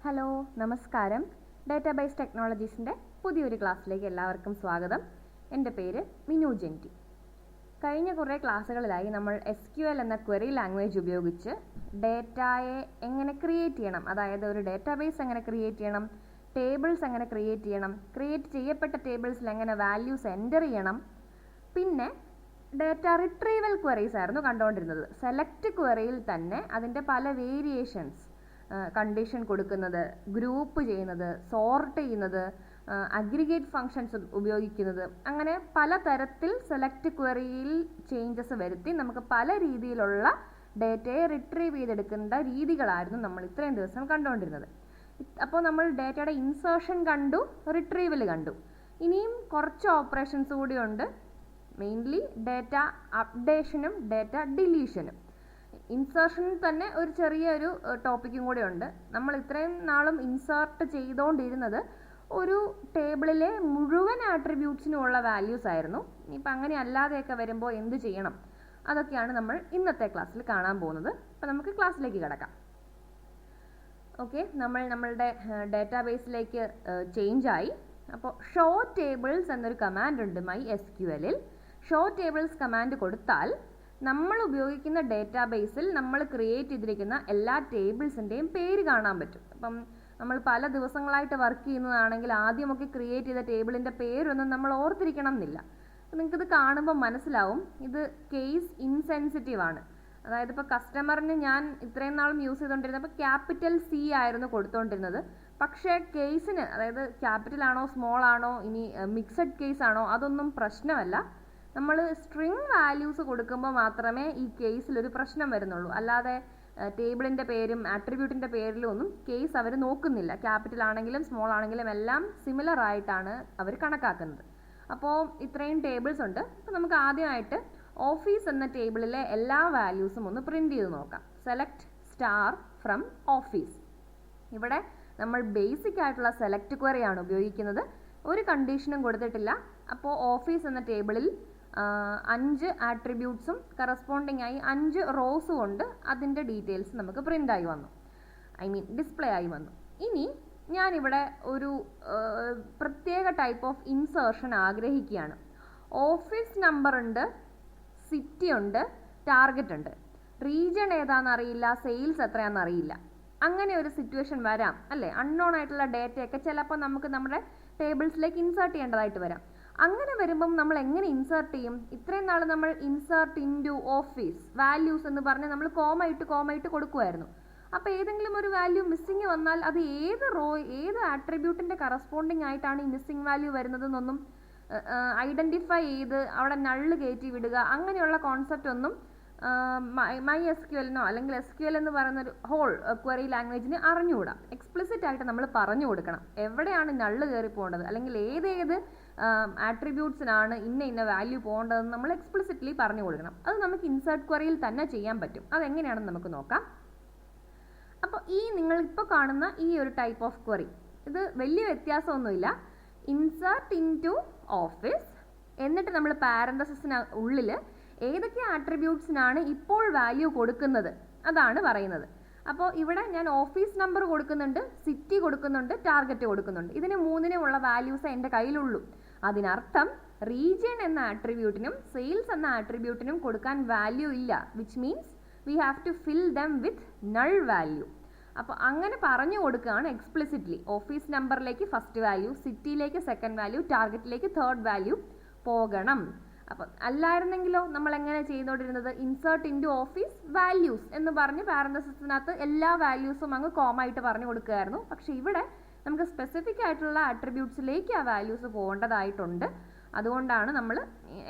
Hello നമസ്കാരം. Database ടെക്നോളജീസിൻ്റെ പുതിയൊരു ക്ലാസ്സിലേക്ക് എല്ലാവർക്കും സ്വാഗതം. എൻ്റെ പേര് മിനു ജെൻറ്റി. കഴിഞ്ഞ കുറേ ക്ലാസ്സുകളിലായി നമ്മൾ SQL എന്ന ക്വറി ലാംഗ്വേജ് ഉപയോഗിച്ച് ഡേറ്റയെ എങ്ങനെ ക്രിയേറ്റ് ചെയ്യണം, അതായത് ഒരു ഡേറ്റാബേസ് എങ്ങനെ ക്രിയേറ്റ് ചെയ്യണം, ടേബിൾസ് എങ്ങനെ ക്രിയേറ്റ് ചെയ്യണം, ക്രിയേറ്റ് ചെയ്യപ്പെട്ട ടേബിൾസിൽ എങ്ങനെ വാല്യൂസ് എൻ്റർ ചെയ്യണം, പിന്നെ ഡേറ്റ റിട്രീവൽ ക്വറീസ് ആയിരുന്നു കണ്ടുകൊണ്ടിരുന്നത്. സെലക്ട് ക്വറിയിൽ തന്നെ അതിൻ്റെ പല വേരിയേഷൻസ്, കണ്ടീഷൻ കൊടുക്കുന്നത്, ഗ്രൂപ്പ് ചെയ്യുന്നത്, സോർട്ട് ചെയ്യുന്നത്, അഗ്രിഗേറ്റ് ഫങ്ഷൻസ് ഉപയോഗിക്കുന്നത്, അങ്ങനെ പലതരത്തിൽ സെലക്ട് ക്വറിയിൽ ചേഞ്ചസ് വരുത്തി നമുക്ക് പല രീതിയിലുള്ള ഡേറ്റയെ റിട്രീവ് ചെയ്തെടുക്കേണ്ട രീതികളായിരുന്നു നമ്മൾ ഇത്രയും ദിവസം കണ്ടുകൊണ്ടിരുന്നത്. അപ്പോൾ നമ്മൾ ഡേറ്റയുടെ ഇൻസേർഷൻ കണ്ടു, റിട്രീവൽ കണ്ടു. ഇനിയും കുറച്ച് ഓപ്പറേഷൻസ് കൂടിയുണ്ട്, മെയിൻലി ഡേറ്റ അപ്ഡേഷനും ഡേറ്റ ഡിലീഷനും. ഇൻസേർഷനിൽ തന്നെ ഒരു ചെറിയൊരു ടോപ്പിക്കും കൂടെ ഉണ്ട്. നമ്മൾ ഇത്രയും നാളും ഇൻസേർട്ട് ചെയ്തുകൊണ്ടിരുന്നത് ഒരു ടേബിളിലെ മുഴുവൻ ആട്രിബ്യൂട്ട്സിനുമുള്ള വാല്യൂസ് ആയിരുന്നു. ഇപ്പം അങ്ങനെ അല്ലാതെയൊക്കെ വരുമ്പോൾ എന്ത് ചെയ്യണം, അതൊക്കെയാണ് നമ്മൾ ഇന്നത്തെ ക്ലാസ്സിൽ കാണാൻ പോകുന്നത്. അപ്പം നമുക്ക് ക്ലാസ്സിലേക്ക് കിടക്കാം. ഓക്കെ, നമ്മളുടെ ഡേറ്റാബേസിലേക്ക് ചേഞ്ചായി. അപ്പോൾ ഷോ ടേബിൾസ് എന്നൊരു കമാൻഡ് ഉണ്ട് MySQLൽ. ഷോ ടേബിൾസ് കമാൻഡ് കൊടുത്താൽ നമ്മൾ ഉപയോഗിക്കുന്ന ഡേറ്റാബേസിൽ നമ്മൾ ക്രിയേറ്റ് ചെയ്തിരിക്കുന്ന എല്ലാ ടേബിൾസിൻ്റെയും പേര് കാണാൻ പറ്റും. അപ്പം നമ്മൾ പല ദിവസങ്ങളായിട്ട് വർക്ക് ചെയ്യുന്നതാണെങ്കിൽ ആദ്യമൊക്കെ ക്രിയേറ്റ് ചെയ്ത ടേബിളിൻ്റെ പേരൊന്നും നമ്മൾ ഓർത്തിരിക്കണം എന്നില്ല. നിങ്ങൾക്കിത് കാണുമ്പോൾ മനസ്സിലാവും ഇത് കേസ് ഇൻസെൻസിറ്റീവ് ആണ്. അതായത് ഇപ്പോൾ കസ്റ്റമറിന് ഞാൻ ഇത്രയും നാളും യൂസ് ചെയ്തുകൊണ്ടിരുന്നപ്പോൾ ക്യാപിറ്റൽ C ആയിരുന്നു കൊടുത്തുകൊണ്ടിരുന്നത്. പക്ഷേ കേസിന്, അതായത് ക്യാപിറ്റൽ ആണോ സ്മോൾ ആണോ ഇനി മിക്സഡ് കേസ് ആണോ അതൊന്നും പ്രശ്നമല്ല. നമ്മൾ സ്ട്രിങ് വാല്യൂസ് കൊടുക്കുമ്പോൾ മാത്രമേ ഈ കേസിലൊരു പ്രശ്നം വരുന്നുള്ളൂ. അല്ലാതെ ടേബിളിൻ്റെ പേരും ആട്രിബ്യൂട്ടിൻ്റെ പേരിലും ഒന്നും കേസ് അവർ നോക്കുന്നില്ല. ക്യാപിറ്റൽ ആണെങ്കിലും സ്മോൾ ആണെങ്കിലും എല്ലാം സിമിലർ ആയിട്ടാണ് അവർ കണക്കാക്കുന്നത്. അപ്പോൾ ഇത്രയും ടേബിൾസ് ഉണ്ട്. അപ്പോൾ നമുക്ക് ആദ്യമായിട്ട് ഓഫീസ് എന്ന ടേബിളിലെ എല്ലാ വാല്യൂസും ഒന്ന് പ്രിൻ്റ് ചെയ്ത് നോക്കാം. Select star from office. ഇവിടെ നമ്മൾ ബേസിക് ആയിട്ടുള്ള സെലക്ട് ക്വറിയാണ് ഉപയോഗിക്കുന്നത്. ഒരു കണ്ടീഷനും കൊടുത്തിട്ടില്ല. അപ്പോൾ ഓഫീസ് എന്ന ടേബിളിൽ 5 ആട്രിബ്യൂട്ട്സും കറസ്പോണ്ടിങ് ആയി 5 റോസും ഉണ്ട്. അതിൻ്റെ ഡീറ്റെയിൽസ് നമുക്ക് പ്രിൻ്റ് ആയി വന്നു, ഡിസ്പ്ലേ ആയി വന്നു. ഇനി ഞാനിവിടെ ഒരു പ്രത്യേക ടൈപ്പ് ഓഫ് ഇൻസേർഷൻ ആഗ്രഹിക്കുകയാണ്. ഓഫീസ് നമ്പർ ഉണ്ട്, സിറ്റി ഉണ്ട്, ടാർഗറ്റ് ഉണ്ട്. റീജിയൺ ഏതാണെന്നറിയില്ല, സെയിൽസ് എത്രയാണെന്നറിയില്ല. അങ്ങനെ ഒരു സിറ്റുവേഷൻ വരാം അല്ലേ? അൺനോൺ ആയിട്ടുള്ള ഡേറ്റയൊക്കെ ചിലപ്പോൾ നമുക്ക് നമ്മുടെ ടേബിൾസിലേക്ക് ഇൻസേർട്ട് ചെയ്യേണ്ടതായിട്ട് വരാം. അങ്ങനെ വരുമ്പം നമ്മൾ എങ്ങനെ ഇൻസേർട്ട് ചെയ്യും? ഇത്രയും നാൾ നമ്മൾ ഇൻസേർട്ട് ഇൻറ്റു ഓഫീസ് വാല്യൂസ് എന്ന് പറഞ്ഞ് നമ്മൾ കോമ ഇട്ട് കൊടുക്കുമായിരുന്നു. അപ്പോൾ ഏതെങ്കിലും ഒരു വാല്യൂ മിസ്സിങ് വന്നാൽ അത് ഏത് ഏത് ആട്രിബ്യൂട്ടിൻ്റെ കറസ്പോണ്ടിങ് ആയിട്ടാണ് ഈ മിസ്സിങ് വാല്യൂ വരുന്നതെന്നൊന്നും ഐഡൻറ്റിഫൈ ചെയ്ത് അവിടെ നള്ള് കയറ്റി വിടുക, അങ്ങനെയുള്ള കോൺസെപ്റ്റ് ഒന്നും MySQLനോ അല്ലെങ്കിൽ SQL എന്ന് പറയുന്നൊരു ഹോൾ ക്വറി ലാംഗ്വേജിന് അറിഞ്ഞുകൂടാ. എക്സ്പ്ലിസിറ്റ് ആയിട്ട് നമ്മൾ പറഞ്ഞു കൊടുക്കണം എവിടെയാണ് നള്ള് കയറി പോകേണ്ടത്, അല്ലെങ്കിൽ ഏതേത് ആട്രിബ്യൂട്ട്സിനാണ് ഇന്ന വാല്യൂ പോകേണ്ടതെന്ന് നമ്മൾ എക്സ്പ്ലിസിറ്റ്ലി പറഞ്ഞു കൊടുക്കണം. അത് നമുക്ക് ഇൻസേർട്ട് ക്വറിയിൽ തന്നെ ചെയ്യാൻ പറ്റും. അതെങ്ങനെയാണെന്ന് നമുക്ക് നോക്കാം. അപ്പോൾ നിങ്ങളിപ്പോൾ കാണുന്ന ഈ ഒരു ടൈപ്പ് ഓഫ് ക്വറി, ഇത് വലിയ വ്യത്യാസമൊന്നുമില്ല. ഇൻസേർട്ട് ഇൻറ്റു ഓഫീസ്, എന്നിട്ട് നമ്മൾ പാരന്തസിന് ഉള്ളിൽ ഏതൊക്കെ ആട്രിബ്യൂട്ട്സിനാണ് ഇപ്പോൾ വാല്യൂ കൊടുക്കുന്നത് അതാണ് പറയുന്നത്. അപ്പോൾ ഇവിടെ ഞാൻ ഓഫീസ് നമ്പർ കൊടുക്കുന്നുണ്ട്, സിറ്റി കൊടുക്കുന്നുണ്ട്, ടാർഗറ്റ് കൊടുക്കുന്നുണ്ട്. ഇതിന് മൂന്നിനുമുള്ള വാല്യൂസ് എൻ്റെ കയ്യിലുള്ളൂ. അതിനർത്ഥം റീജിയൺ എന്ന ആട്രിബ്യൂട്ടിനും സെയിൽസ് എന്ന ആട്രിബ്യൂട്ടിനും കൊടുക്കാൻ വാല്യൂ ഇല്ല, which means we have to fill them with null value. അപ്പോൾ അങ്ങനെ പറഞ്ഞു കൊടുക്കുകയാണ് എക്സ്പ്ലിസിറ്റ്ലി. ഓഫീസ് നമ്പറിലേക്ക് ഫസ്റ്റ് വാല്യൂ, സിറ്റിയിലേക്ക് സെക്കൻഡ് വാല്യൂ, ടാർഗറ്റിലേക്ക് തേർഡ് വാല്യൂ പോകണം. അപ്പം അല്ലായിരുന്നെങ്കിലോ നമ്മൾ എങ്ങനെ ചെയ്തുകൊണ്ടിരുന്നത്? ഇൻസേർട്ട് ഇൻറ്റു ഓഫീസ് വാല്യൂസ് എന്ന് പറഞ്ഞ് പാരന്തസിസിനകത്ത് എല്ലാ വാല്യൂസും അങ്ങ് കോമായിട്ട് പറഞ്ഞു കൊടുക്കുകയായിരുന്നു. പക്ഷേ ഇവിടെ നമുക്ക് സ്പെസിഫിക് ആയിട്ടുള്ള ആട്രിബ്യൂട്ട്സിലേക്ക് ആ വാല്യൂസ് പോകേണ്ടതായിട്ടുണ്ട്. അതുകൊണ്ടാണ് നമ്മൾ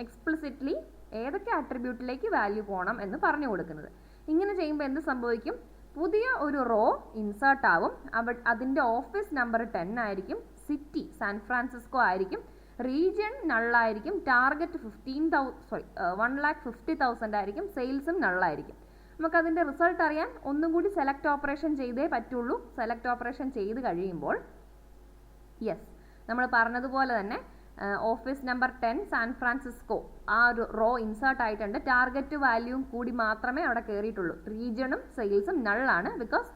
എക്സ്പ്ലിസിറ്റ്ലി ഏതൊക്കെ ആട്രിബ്യൂട്ടിലേക്ക് വാല്യൂ പോകണം എന്ന് പറഞ്ഞു കൊടുക്കുന്നത്. ഇങ്ങനെ ചെയ്യുമ്പോൾ എന്ത് സംഭവിക്കും? പുതിയ ഒരു റോ ഇൻസേർട്ട് ആവും. അതിൻ്റെ ഓഫീസ് നമ്പർ 10 ആയിരിക്കും, സിറ്റി സാൻ ഫ്രാൻസിസ്കോ ആയിരിക്കും, റീജിയൺ നള്ളായിരിക്കും, ടാർഗറ്റ് 1,50,000 ആയിരിക്കും, സെയിൽസും നള്ളായിരിക്കും. നമുക്കതിൻ്റെ റിസൾട്ട് അറിയാൻ ഒന്നും കൂടി സെലക്ട് ഓപ്പറേഷൻ ചെയ്തേ പറ്റുള്ളൂ. സെലക്ട് ഓപ്പറേഷൻ ചെയ്ത് കഴിയുമ്പോൾ നമ്മൾ പറഞ്ഞതുപോലെ തന്നെ ഓഫീസ് നമ്പർ 10 സാൻ ഫ്രാൻസിസ്കോ ആ ഒരു റോ ഇൻസേർട്ട് ആയിട്ടുണ്ട്. ടാർഗറ്റ് വാല്യൂം കൂടി മാത്രമേ അവിടെ കയറിയിട്ടുള്ളൂ. റീജിയണും സെയിൽസും നള്ളാണ്, ബിക്കോസ്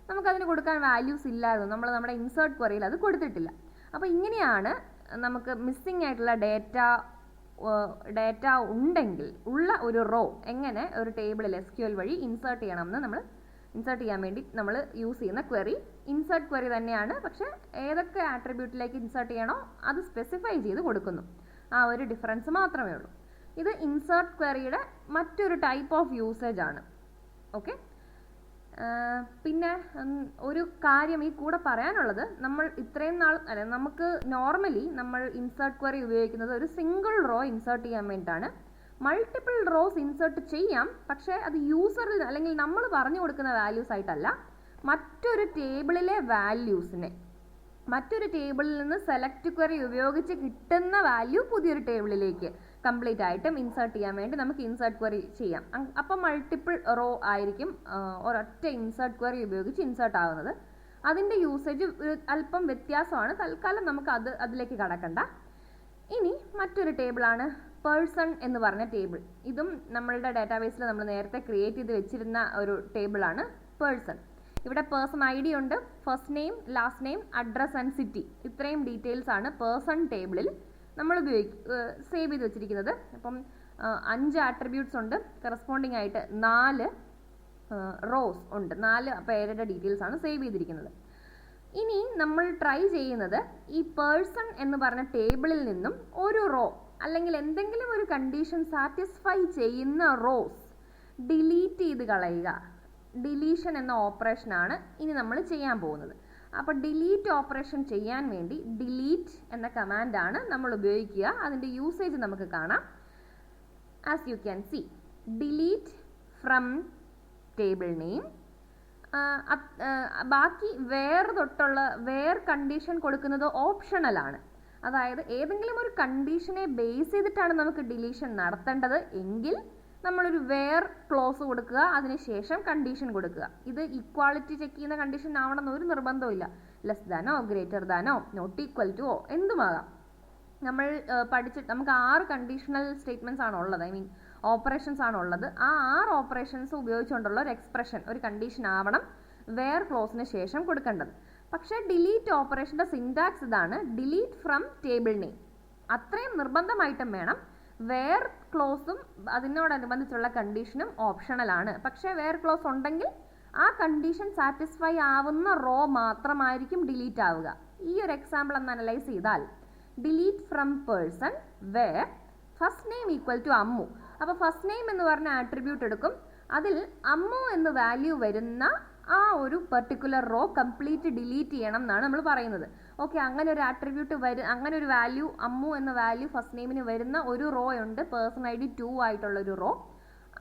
നമുക്കതിന് കൊടുക്കാൻ വാല്യൂസ് ഇല്ലായിരുന്നു, നമ്മൾ നമ്മുടെ ഇൻസേർട്ട് ക്വറിയിൽ അത് കൊടുത്തിട്ടില്ല. അപ്പോൾ ഇങ്ങനെയാണ് നമുക്ക് മിസ്സിംഗ് ആയിട്ടുള്ള ഡേറ്റ ഉണ്ടെങ്കിൽ ഉള്ള ഒരു റോ എങ്ങനെ ഒരു ടേബിളിൽ SQL വഴി ഇൻസേർട്ട് ചെയ്യണമെന്ന് നമ്മൾ ഇൻസേർട്ട് ചെയ്യാൻ വേണ്ടി നമ്മൾ യൂസ് ചെയ്യുന്ന ക്വറി ഇൻസേർട്ട് ക്വറി തന്നെയാണ്. പക്ഷേ ഏതൊക്കെ ആട്രിബ്യൂട്ടിലേക്ക് ഇൻസേർട്ട് ചെയ്യണോ അത് സ്പെസിഫൈ ചെയ്ത് കൊടുക്കുന്നു. ആ ഒരു ഡിഫറൻസ് മാത്രമേ ഉള്ളൂ. ഇത് ഇൻസേർട്ട് ക്വറിയുടെ മറ്റൊരു ടൈപ്പ് ഓഫ് യൂസേജ് ആണ്. ഓക്കെ, പിന്നെ ഒരു കാര്യം ഈ കൂടെ പറയാനുള്ളത്, നമ്മൾ ഇത്രയും നാൾ നമുക്ക് നോർമലി നമ്മൾ ഇൻസേർട്ട് ക്വറി ഉപയോഗിക്കുന്നത് ഒരു സിംഗിൾ റോ ഇൻസേർട്ട് ചെയ്യാൻ വേണ്ടിയിട്ടാണ്. മൾട്ടിപ്പിൾ റോസ് ഇൻസേർട്ട് ചെയ്യാം, പക്ഷേ അത് യൂസറിൽ അല്ലെങ്കിൽ നമ്മൾ പറഞ്ഞു കൊടുക്കുന്ന വാല്യൂസ് ആയിട്ടല്ല, മറ്റൊരു ടേബിളിലെ വാല്യൂസിനെ മറ്റൊരു ടേബിളിൽ നിന്ന് സെലക്ട് ക്വറി ഉപയോഗിച്ച് കിട്ടുന്ന വാല്യൂ പുതിയൊരു ടേബിളിലേക്ക് കംപ്ലീറ്റ് ആയിട്ടും ഇൻസേർട്ട് ചെയ്യാൻ വേണ്ടി നമുക്ക് ഇൻസേർട്ട് ക്വറി ചെയ്യാം. അപ്പം മൾട്ടിപ്പിൾ റോ ആയിരിക്കും ഒരൊറ്റ ഇൻസേർട്ട് ക്വറി ഉപയോഗിച്ച് ഇൻസേർട്ട് ആകുന്നത്. അതിൻ്റെ യൂസേജ് അല്പം വ്യത്യാസമാണ്. തൽക്കാലം നമുക്ക് അതിലേക്ക് കടക്കണ്ട. ഇനി മറ്റൊരു ടേബിളാണ് പേഴ്സൺ എന്ന് പറഞ്ഞ ടേബിൾ. ഇതും നമ്മളുടെ ഡാറ്റാബേസിൽ നമ്മൾ നേരത്തെ ക്രിയേറ്റ് ചെയ്ത് വെച്ചിരുന്ന ഒരു ടേബിളാണ് പേഴ്സൺ. ഇവിടെ പേഴ്സൺ ID ഉണ്ട്, first name, last name, address and city. ഇത്രയും ഡീറ്റെയിൽസ് ആണ് പേഴ്സൺ ടേബിളിൽ നമ്മൾ സേവ് ചെയ്ത് വെച്ചിരിക്കുന്നത്. അപ്പം 5 ആട്രിബ്യൂട്ട്സ് ഉണ്ട്, കറസ്പോണ്ടിങ് ആയിട്ട് 4 റോസ് ഉണ്ട്, 4 പേരുടെ ഡീറ്റെയിൽസ് ആണ് സേവ് ചെയ്തിരിക്കുന്നത്. ഇനി നമ്മൾ ട്രൈ ചെയ്യുന്നത് ഈ പേഴ്സൺ എന്ന് പറഞ്ഞ ടേബിളിൽ നിന്നും ഒരു റോ അല്ലെങ്കിൽ എന്തെങ്കിലും ഒരു കണ്ടീഷൻ സാറ്റിസ്ഫൈ ചെയ്യുന്ന റോസ് ഡിലീറ്റ് ചെയ്ത് കളയുക. ഡിലീഷൻ എന്ന ഓപ്പറേഷനാണ് ഇനി നമ്മൾ ചെയ്യാൻ പോകുന്നത്. അപ്പോൾ ഡിലീറ്റ് ഓപ്പറേഷൻ ചെയ്യാൻ വേണ്ടി ഡിലീറ്റ് എന്ന കമാൻഡാണ് നമ്മൾ ഉപയോഗിക്കുക. അതിൻ്റെ യൂസേജ് നമുക്ക് കാണാം. As you can see, delete from table name. ബാക്കി വേർ കണ്ടീഷൻ കൊടുക്കുന്നത് ഓപ്ഷണലാണ്. അതായത് ഏതെങ്കിലും ഒരു കണ്ടീഷനെ ബേസ് ചെയ്തിട്ടാണ് നമുക്ക് ഡിലീഷൻ നടത്തേണ്ടത് എങ്കിൽ നമ്മളൊരു വേർ ക്ലോസ് കൊടുക്കുക, അതിനുശേഷം കണ്ടീഷൻ കൊടുക്കുക. ഇത് ഇക്വാളിറ്റി ചെക്ക് ചെയ്യുന്ന കണ്ടീഷൻ ആവണമെന്ന് ഒരു നിർബന്ധമില്ല. Less than or greater than or not equal to എന്തുമാകാം. നമ്മൾ നമുക്ക് 6 കണ്ടീഷണൽ സ്റ്റേറ്റ്മെൻറ്റ്സ് ആണ് ഉള്ളത്, ഐ മീൻ ഓപ്പറേഷൻസ് ആണ് ഉള്ളത്. ആ 6 ഓപ്പറേഷൻസ് ഉപയോഗിച്ചുകൊണ്ടുള്ള ഒരു എക്സ്പ്രഷൻ, ഒരു കണ്ടീഷൻ ആവണം വേർ ക്ലോസിന് ശേഷം കൊടുക്കേണ്ടത്. പക്ഷേ ഡിലീറ്റ് ഓപ്പറേഷൻ്റെ സിൻടാക്സ് ഇതാണ്, ഡിലീറ്റ് ഫ്രം ടേബിൾ നെയിം. അത്രയും നിർബന്ധമായിട്ടും വേണം. വേർ ക്ലോസും അതിനോടനുബന്ധിച്ചുള്ള കണ്ടീഷനും ഓപ്ഷണലാണ്. പക്ഷേ വേർ ക്ലോസ് ഉണ്ടെങ്കിൽ ആ കണ്ടീഷൻ സാറ്റിസ്ഫൈ ആവുന്ന റോ മാത്രമായിരിക്കും ഡിലീറ്റ് ആവുക. ഈ ഒരു എക്സാമ്പിൾ ഒന്ന് അനലൈസ് ചെയ്താൽ, delete from person where first name equal to Ammu. അപ്പോൾ ഫസ്റ്റ് നെയിം എന്ന് പറഞ്ഞ ആട്രിബ്യൂട്ട് എടുക്കും, അതിൽ അമ്മു എന്ന് വാല്യൂ വരുന്ന ആ ഒരു പെർട്ടിക്കുലർ റോ കംപ്ലീറ്റ് ഡിലീറ്റ് ചെയ്യണം എന്നാണ് നമ്മൾ പറയുന്നത്. ഓക്കെ, അങ്ങനെ ഒരു ആട്രിബ്യൂട്ട് അങ്ങനെ ഒരു വാല്യൂ അമ്മു എന്ന വാല്യൂ ഫസ്റ്റ് നെയിമിന് വരുന്ന ഒരു റോ ഉണ്ട്, പേഴ്സൺ ID 2 ആയിട്ടുള്ളൊരു റോ.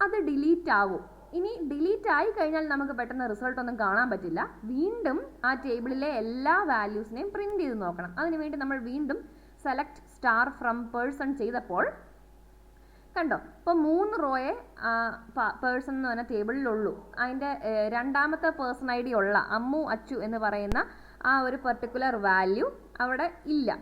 അത് ഡിലീറ്റ് ആവും. ഇനി ഡിലീറ്റ് ആയി കഴിഞ്ഞാൽ നമുക്ക് പെട്ടെന്ന് റിസൾട്ട് ഒന്നും കാണാൻ പറ്റില്ല. വീണ്ടും ആ ടേബിളിലെ എല്ലാ വാല്യൂസിനെയും പ്രിന്റ് ചെയ്ത് നോക്കണം. അതിനുവേണ്ടി നമ്മൾ വീണ്ടും സെലക്ട് സ്റ്റാർ ഫ്രം പേഴ്സൺ ചെയ്തപ്പോൾ കണ്ടോ, ഇപ്പോൾ 3 റോയെ പേഴ്സൺ എന്ന് പറഞ്ഞ ടേബിളിലുള്ളൂ. അതിൻ്റെ രണ്ടാമത്തെ പേഴ്സൺ ID ഉള്ള അമ്മു അച്ചു എന്ന് പറയുന്ന ആ ഒരു പെർട്ടിക്കുലർ വാല്യൂ അവിടെ ഇല്ല,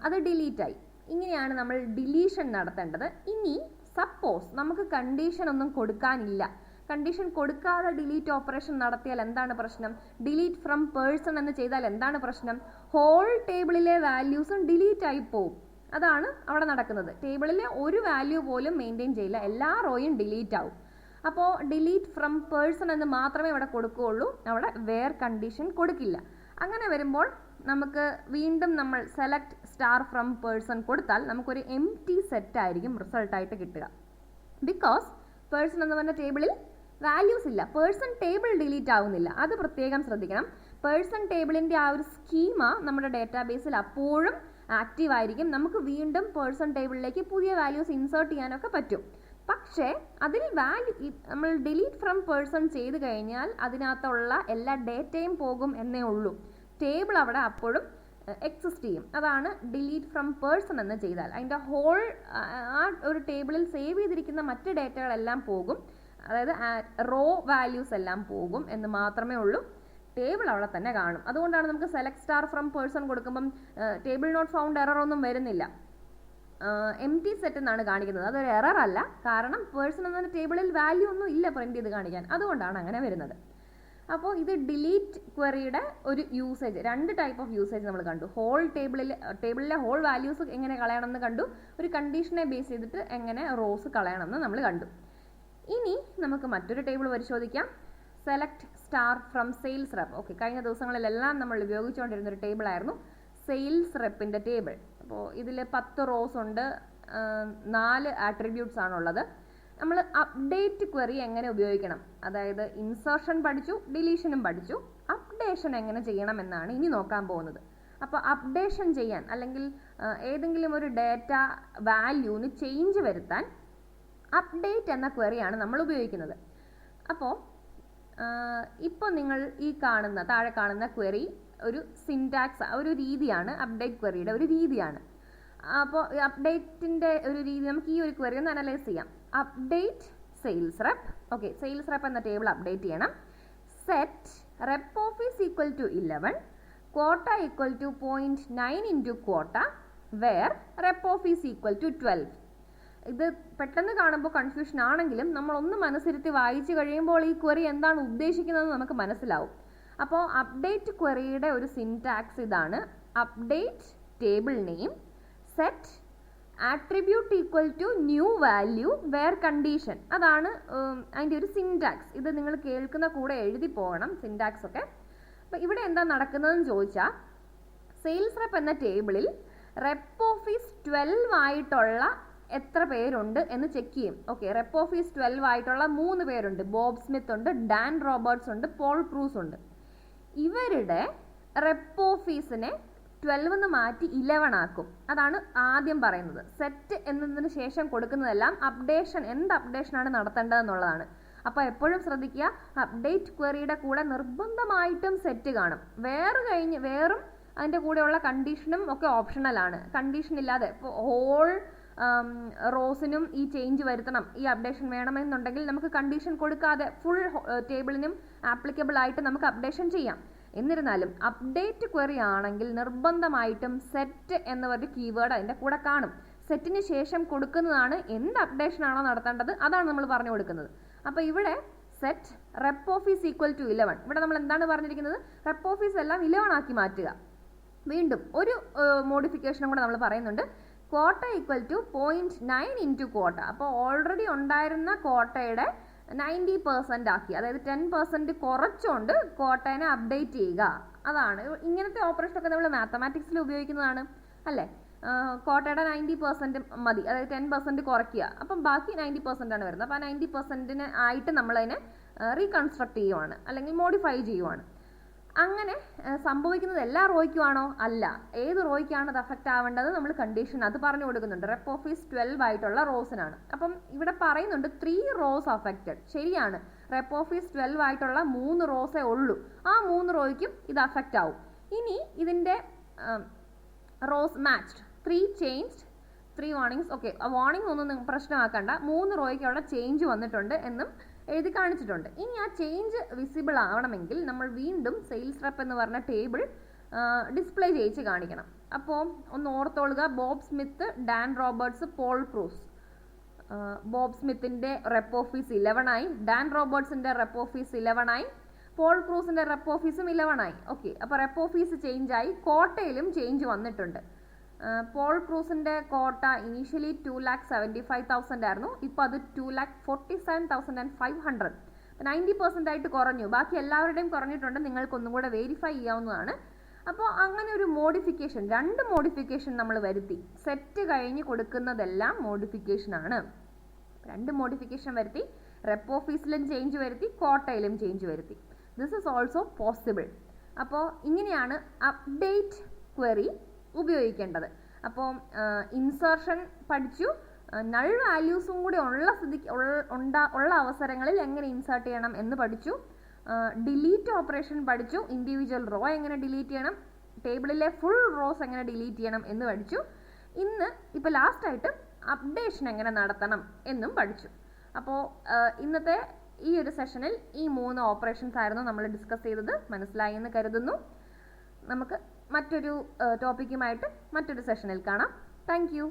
അത് ഡിലീറ്റായി. ഇങ്ങനെയാണ് നമ്മൾ ഡിലീഷൻ നടത്തേണ്ടത്. ഇനി സപ്പോസ് നമുക്ക് കണ്ടീഷൻ ഒന്നും കൊടുക്കാനില്ല, കണ്ടീഷൻ കൊടുക്കാതെ ഡിലീറ്റ് ഓപ്പറേഷൻ നടത്തിയാൽ എന്താണ് പ്രശ്നം? ഡിലീറ്റ് ഫ്രം പേഴ്സൺ എന്ന് ചെയ്താൽ എന്താണ് പ്രശ്നം? ഹോൾ ടേബിളിലെ വാല്യൂസും ഡിലീറ്റ് ആയി പോവും. അതാണ് അവിടെ നടക്കുന്നത്. ടേബിളിലെ ഒരു വാല്യൂ പോലും മെയിൻറ്റെയിൻ ചെയ്യില്ല, എല്ലാ റോയും ഡിലീറ്റ് ആവും. അപ്പോൾ ഡിലീറ്റ് ഫ്രം പേഴ്സൺ എന്ന് മാത്രമേ ഇവിടെ കൊടുക്കുകയുള്ളൂ, അവിടെ വേർ കണ്ടീഷൻ കൊടുക്കില്ല. അങ്ങനെ വരുമ്പോൾ നമുക്ക് വീണ്ടും നമ്മൾ സെലക്ട് സ്റ്റാർ ഫ്രം പേഴ്സൺ കൊടുത്താൽ നമുക്കൊരു എംപ്റ്റി സെറ്റ് ആയിരിക്കും റിസൾട്ടായിട്ട് കിട്ടുക. ബിക്കോസ് പേഴ്സൺ എന്ന് പറഞ്ഞ ടേബിളിൽ വാല്യൂസ് ഇല്ല, പേഴ്സൺ ടേബിൾ ഡിലീറ്റ് ആവുന്നില്ല. അത് പ്രത്യേകം ശ്രദ്ധിക്കണം. പേഴ്സൺ ടേബിളിൻ്റെ ആ ഒരു സ്കീമ നമ്മുടെ ഡാറ്റാബേസിൽ അപ്പോഴും ആക്റ്റീവ് ആയിരിക്കും. നമുക്ക് വീണ്ടും പേഴ്സൺ ടേബിളിലേക്ക് പുതിയ വാല്യൂസ് ഇൻസേർട്ട് ചെയ്യാനൊക്കെ പറ്റും. പക്ഷേ അതിൽ നമ്മൾ ഡിലീറ്റ് ഫ്രം പേഴ്സൺ ചെയ്ത് കഴിഞ്ഞാൽ അതിനകത്തുള്ള എല്ലാ ഡേറ്റയും പോകും എന്നേ ഉള്ളൂ. ടേബിൾ അവിടെ അപ്പോഴും എക്സിസ്റ്റ് ചെയ്യും. അതാണ് ഡിലീറ്റ് ഫ്രം പേഴ്സൺ എന്ന് ചെയ്താൽ. അതിൻ്റെ ഹോൾ ആ ഒരു ടേബിളിൽ സേവ് ചെയ്തിരിക്കുന്ന മറ്റ് ഡേറ്റകളെല്ലാം പോകും, അതായത് റോ വാല്യൂസ് എല്ലാം പോകും എന്ന് മാത്രമേ ഉള്ളൂ. ടേബിൾ അവിടെ തന്നെ കാണും. അതുകൊണ്ടാണ് നമുക്ക് സെലക്ട് സ്റ്റാർ ഫ്രം പേഴ്സൺ കൊടുക്കുമ്പം ടേബിൾ നോട്ട് ഫൗണ്ട് എറർ ഒന്നും വരുന്നില്ല, എംപ്റ്റി സെറ്റ് എന്നാണ് കാണിക്കുന്നത്. അതൊരു എറർ അല്ല, കാരണം പേഴ്സൺ എന്ന ടേബിളിൽ വാല്യൂ ഒന്നും ഇല്ല പ്രിന്റ് ചെയ്ത് കാണിക്കാൻ. അതുകൊണ്ടാണ് അങ്ങനെ വരുന്നത്. അപ്പോൾ ഇത് ഡിലീറ്റ് ക്വറിയുടെ ഒരു യൂസേജ്, രണ്ട് ടൈപ്പ് ഓഫ് യൂസേജ് നമ്മൾ കണ്ടു. ടേബിളിലെ ഹോൾ വാല്യൂസ് എങ്ങനെ കളയണമെന്ന് കണ്ടു, ഒരു കണ്ടീഷനെ ബേസ് ചെയ്തിട്ട് എങ്ങനെ റോസ് കളയണമെന്ന് നമ്മൾ കണ്ടു. ഇനി നമുക്ക് മറ്റൊരു ടേബിൾ പരിശോധിക്കാം. Select star from sales rep. Okay, കഴിഞ്ഞ ദിവസങ്ങളിലെല്ലാം നമ്മൾ ഉപയോഗിച്ചുകൊണ്ടിരുന്ന ഒരു ടേബിൾ ആയിരുന്നു സെയിൽസ് റെപ്പിൻ്റെ ടേബിൾ. അപ്പോൾ ഇതിൽ 10 റോസ് ഉണ്ട്, 4 ആട്രിബ്യൂട്ട്സ് ആണുള്ളത്. നമ്മൾ അപ്ഡേറ്റ് ക്വറി എങ്ങനെ ഉപയോഗിക്കണം, അതായത് ഇൻസർഷൻ പഠിച്ചു, ഡിലീഷനും പഠിച്ചു, അപ്ഡേഷൻ എങ്ങനെ ചെയ്യണം എന്നാണ് ഇനി നോക്കാൻ പോകുന്നത്. അപ്പോൾ അപ്ഡേഷൻ ചെയ്യാൻ അല്ലെങ്കിൽ ഏതെങ്കിലും ഒരു ഡേറ്റ വാല്യൂന് ചേഞ്ച് വരുത്താൻ അപ്ഡേറ്റ് എന്ന ക്വറിയാണ് നമ്മൾ ഉപയോഗിക്കുന്നത്. അപ്പോൾ ഇപ്പോൾ നിങ്ങൾ താഴെ കാണുന്ന ക്വറി ഒരു സിൻടാക്സ്, ഒരു രീതിയാണ്, അപ്ഡേറ്റ് ക്വറിയുടെ ഒരു രീതിയാണ്. അപ്പോൾ അപ്ഡേറ്റിൻ്റെ ഒരു രീതി നമുക്ക് ഈ ഒരു ക്വറി ഒന്ന് അനലൈസ് ചെയ്യാം. Update sales rep. Okay, sales rep എന്ന ടേബിൾ അപ്ഡേറ്റ് ചെയ്യണം. Set rep office equal to 11, quota equal to 0.9 into quota, where rep office equal to 12. ഇത് പെട്ടെന്ന് കാണുമ്പോൾ കൺഫ്യൂഷൻ ആണെങ്കിലും നമ്മളൊന്ന് മനസ്സിരുത്തി വായിച്ചു കഴിയുമ്പോൾ ഈ ക്വറി എന്താണ് ഉദ്ദേശിക്കുന്നതെന്ന് നമുക്ക് മനസ്സിലാവും. അപ്പോൾ അപ്ഡേറ്റ് ക്വറിയുടെ ഒരു സിൻടാക്സ് ഇതാണ്. Update table name, set attribute equal to new value where condition. അതാണ് അതിൻ്റെ ഒരു സിൻടാക്സ്. ഇത് നിങ്ങൾ കേൾക്കുന്ന കൂടെ എഴുതി പോകണം സിൻടാക്സ് ഒക്കെ. അപ്പോൾ ഇവിടെ എന്താ നടക്കുന്നതെന്ന് ചോദിച്ചാൽ, സെയിൽസ് റെപ്പ് എന്ന ടേബിളിൽ റെപ്പ് ഓഫീസ് 12 ആയിട്ടുള്ള എത്ര പേരുണ്ട് എന്ന് ചെക്ക് ചെയ്യും. ഓക്കെ, റെപ്പ് ഓഫീസ് 12 ആയിട്ടുള്ള 3 പേരുണ്ട്. ബോബ് സ്മിത്ത് ഉണ്ട്, ഡാൻ റോബർട്ട്സ് ഉണ്ട്, പോൾ ക്രൂസ് ഉണ്ട്. ഇവരുടെ റെപ്പ് ഓഫീസിനെ 12 എന്ന് മാറ്റി 11 ആക്കും. അതാണ് ആദ്യം പറയുന്നത്. സെറ്റ് എന്നതിന് ശേഷം കൊടുക്കുന്നതെല്ലാം അപ്ഡേഷൻ, എന്ത് അപ്ഡേഷനാണ് നടത്തേണ്ടതെന്നുള്ളതാണ്. അപ്പോൾ എപ്പോഴും ശ്രദ്ധിക്കുക, അപ്ഡേറ്റ് ക്വറിയുടെ കൂടെ നിർബന്ധമായിട്ടും സെറ്റ് കാണും. വേറും അതിൻ്റെ കൂടെയുള്ള കണ്ടീഷനും ഒക്കെ ഓപ്ഷണലാണ്. കണ്ടീഷൻ ഇല്ലാതെ ഇപ്പോൾ ഹോൾ റോസിനും ഈ ചേഞ്ച് വരുത്തണം, ഈ അപ്ഡേഷൻ വേണമെന്നുണ്ടെങ്കിൽ നമുക്ക് കണ്ടീഷൻ കൊടുക്കാതെ ഫുൾ ടേബിളിനും ആപ്ലിക്കബിൾ ആയിട്ട് നമുക്ക് അപ്ഡേഷൻ ചെയ്യാം. എന്നിരുന്നാലും അപ്ഡേറ്റ് ക്വറി ആണെങ്കിൽ നിർബന്ധമായിട്ടും സെറ്റ് എന്ന ഒരു കീവേഡ് അതിൻ്റെ കൂടെ കാണും. സെറ്റിന് ശേഷം കൊടുക്കുന്നതാണ് എന്ത് അപ്ഡേഷൻ ആണോ നടത്തേണ്ടത്, അതാണ് നമ്മൾ പറഞ്ഞു കൊടുക്കുന്നത്. അപ്പോൾ ഇവിടെ set rep office equal to 11. ഇവിടെ നമ്മൾ എന്താണ് പറഞ്ഞിരിക്കുന്നത്, റെപ്പ് ഓഫീസ് എല്ലാം 11 ആക്കി മാറ്റുക. വീണ്ടും ഒരു മോഡിഫിക്കേഷനും കൂടെ നമ്മൾ പറയുന്നുണ്ട്. Quota equal to 0.9 into quota. അപ്പോൾ ഓൾറെഡി ഉണ്ടായിരുന്ന ക്വാട്ടയുടെ 90% ആക്കി, അതായത് 10% കുറച്ചുകൊണ്ട് ക്വാട്ടേനെ അപ്ഡേറ്റ് ചെയ്യുക. അതാണ് ഇങ്ങനത്തെ ഓപ്പറേഷനൊക്കെ നമ്മൾ മാത്തമാറ്റിക്സിൽ ഉപയോഗിക്കുന്നതാണ് അല്ലേ. ക്വാട്ടയുടെ 90% മതി, അതായത് 10% കുറയ്ക്കുക, അപ്പം ബാക്കി 90% ആണ് വരുന്നത്. അപ്പോൾ ആ 90% ആയിട്ട് നമ്മളതിനെ റീകൺസ്ട്രക്ട് ചെയ്യുവാണ് അല്ലെങ്കിൽ മോഡിഫൈ ചെയ്യുവാണ്. അങ്ങനെ സംഭവിക്കുന്നത് എല്ലാ റോയ്ക്കുമാണോ? അല്ല. ഏത് റോയ്ക്കാണ് അത് അഫക്റ്റ് ആവേണ്ടത് നമ്മൾ കണ്ടീഷൻ അത് പറഞ്ഞു കൊടുക്കുന്നുണ്ട്. റെപ്പ് ഓഫീസ് 12 ആയിട്ടുള്ള റോസിനാണ്. അപ്പം ഇവിടെ പറയുന്നുണ്ട് 3 റോസ് അഫക്റ്റഡ്. ശരിയാണ്, റെപ്പ് ഓഫീസ് 12 ആയിട്ടുള്ള 3 റോസേ ഉള്ളൂ. ആ 3 റോയ്ക്കും ഇത് അഫക്റ്റ് ആവും. ഇനി ഇതിൻ്റെ rose matched, 3 changed, 3 warnings. Okay, ആ വാർണിംഗ് ഒന്നും പ്രശ്നമാക്കണ്ട. 3 റോയ്ക്ക് അവിടെ ചേഞ്ച് വന്നിട്ടുണ്ട് എന്നും എഴുതി കാണിച്ചിട്ടുണ്ട്. ഇനി ആ ചേഞ്ച് വിസിബിൾ ആവണമെങ്കിൽ നമ്മൾ വീണ്ടും സെയിൽസ് റെപ്പ് എന്ന് പറഞ്ഞ ടേബിൾ ഡിസ്പ്ലേ ചെയ്യിച്ച് കാണിക്കണം. അപ്പോൾ ഒന്ന് ഓർത്തോളുക, Bob Smith, Dan Roberts, Paul Cruz. ബോബ് സ്മിത്തിൻ്റെ റെപ്പ് ഓഫീസ് 11 ആയി, ഡാൻ റോബർട്ട്സിൻ്റെ റെപ്പ് ഓഫീസ് 11 ആയി, പോൾ ക്രൂസിൻ്റെ റെപ്പ് ഓഫീസും 11 ആയി. ഓക്കെ, അപ്പോൾ റെപ്പ് ഓഫീസ് ചേഞ്ച് ആയി, കോട്ടയിലും ചേഞ്ച് വന്നിട്ടുണ്ട്. പോൾ ക്രൂസിൻ്റെ കോട്ട ഇനീഷ്യലി 2,75,000 ആയിരുന്നു, ഇപ്പോൾ അത് 2,47,500. 90% ആയിട്ട് കുറഞ്ഞു. ബാക്കി എല്ലാവരുടെയും കുറഞ്ഞിട്ടുണ്ട്, നിങ്ങൾക്കൊന്നും കൂടെ വെരിഫൈ ചെയ്യാവുന്നതാണ്. അപ്പോൾ അങ്ങനെ ഒരു മോഡിഫിക്കേഷൻ, 2 മോഡിഫിക്കേഷൻ നമ്മൾ വരുത്തി. സെറ്റ് കഴിഞ്ഞ് കൊടുക്കുന്നതെല്ലാം മോഡിഫിക്കേഷനാണ്. 2 മോഡിഫിക്കേഷൻ വരുത്തി, റെപ്പ് ഓഫീസിലും ചേഞ്ച് വരുത്തി, കോട്ടയിലും ചേഞ്ച് വരുത്തി. This is also possible. അപ്പോൾ ഇങ്ങനെയാണ് അപ്ഡേറ്റ് ക്വറി ഉപയോഗിക്കേണ്ടത്. അപ്പോൾ ഇൻസർഷൻ പഠിച്ചു, നൾ വാല്യൂസും കൂടി ഉള്ള അവസരങ്ങളിൽ എങ്ങനെ ഇൻസേർട്ട് ചെയ്യണം എന്ന് പഠിച്ചു. ഡിലീറ്റ് ഓപ്പറേഷൻ പഠിച്ചു, ഇൻഡിവിജ്വൽ റോ എങ്ങനെ ഡിലീറ്റ് ചെയ്യണം, ടേബിളിലെ ഫുൾ റോസ് എങ്ങനെ ഡിലീറ്റ് ചെയ്യണം എന്ന് പഠിച്ചു. ഇപ്പോൾ ലാസ്റ്റായിട്ട് അപ്ഡേഷൻ എങ്ങനെ നടത്തണം എന്നും പഠിച്ചു. അപ്പോൾ ഇന്നത്തെ ഈ ഒരു സെഷനിൽ ഈ 3 ഓപ്പറേഷൻസ് ആയിരുന്നു നമ്മൾ ഡിസ്കസ് ചെയ്തത്. മനസ്സിലായി എന്ന് കരുതുന്നു. നമുക്ക് മറ്റൊരു ടോപ്പിക്കുമായിട്ട് മറ്റൊരു സെഷനിൽ കാണാം. Thank you.